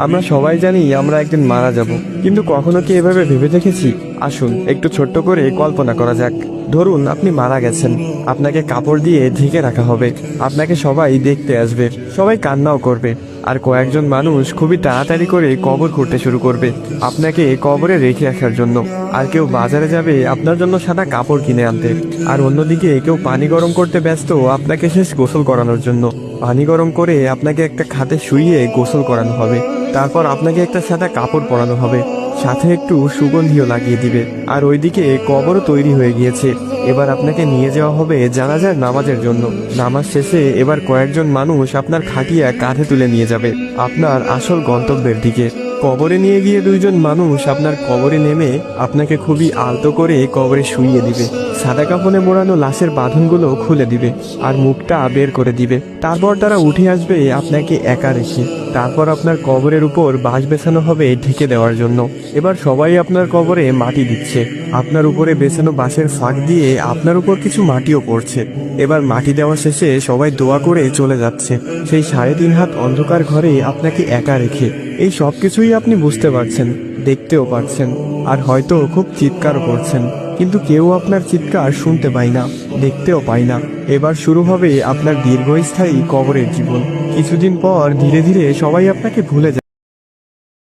আমরা সবাই জানি আমরা একদিন মারা যাব, কিন্তু কখনো কি এভাবে ভেবে দেখেছি? আসুন একটু ছোট্ট করে কল্পনা করা যাক। ধরুন আপনি মারা গেছেন, আপনাকে কাপড় দিয়ে ঢেকে রাখা হবে, আপনাকে সবাই দেখতে আসবে, সবাই কান্নাও করবে, আর কয়েকজন মানুষ খুবই তাড়াতাড়ি করে কবর খুঁড়তে শুরু করবে আপনাকে কবরে রেখে আসার জন্য। আর কেউ বাজারে যাবে আপনার জন্য সাদা কাপড় কিনে আনতে, আর অন্যদিকে কেউ পানি গরম করতে ব্যস্ত আপনাকে শেষ গোসল করানোর জন্য। পানি গরম করে আপনাকে একটা খাটে শুইয়ে গোসল করানো হবে, তারপর আপনাকে একটা সাদা কাপড় পরানো হবে, সাথে একটু সুগন্ধিও লাগিয়ে দিবে। আর ওইদিকে কবরও তৈরি হয়ে গিয়েছে। এবার আপনাকে নিয়ে যাওয়া হবে জানাজার নামাজের জন্য। নামাজ শেষে এবার কয়েকজন মানুষ আপনার খাটিয়া কাঁধে তুলে নিয়ে যাবে আপনার আসল গন্তব্যের দিকে। কবরে নিয়ে গিয়ে দুইজন মানুষ আপনার কবরে নেমে আপনাকে খুবই আলতো করে কবরে শুইয়ে দিবে, সাদা কাপড়ে মোড়ানো লাশের বাঁধনগুলো খুলে দিবে আর মুখটা বের করে দিবে। তারপর তারা উঠে আসবে আপনাকে একা রেখে। তারপর আপনার কবরের উপর বাঁশ বেছানো হবে ঢেকে দেওয়ার জন্য। এবার সবাই আপনার কবরে মাটি দিচ্ছে, আপনার উপরে বেছানো বাঁশের ফাঁক দিয়ে আপনার উপর কিছু মাটিও পড়ছে। এবার মাটি দেওয়া শেষে সবাই দোয়া করে চলে যাচ্ছে সেই 3.5 হাত অন্ধকার ঘরে আপনাকে একা রেখে। এই সব কিছুই আপনি বুঝতে পারছেন, দেখতেও পারছেন, আর হয়তো খুব চিৎকারও করছেন, কিন্তু কেউ আপনার চিৎকার শুনতে পায় না, দেখতেও পায় না। এবার শুরু হবে আপনার দীর্ঘস্থায়ী কবরের জীবন। কিছুদিন পর ধীরে ধীরে সবাই আপনাকে ভুলে যাবে।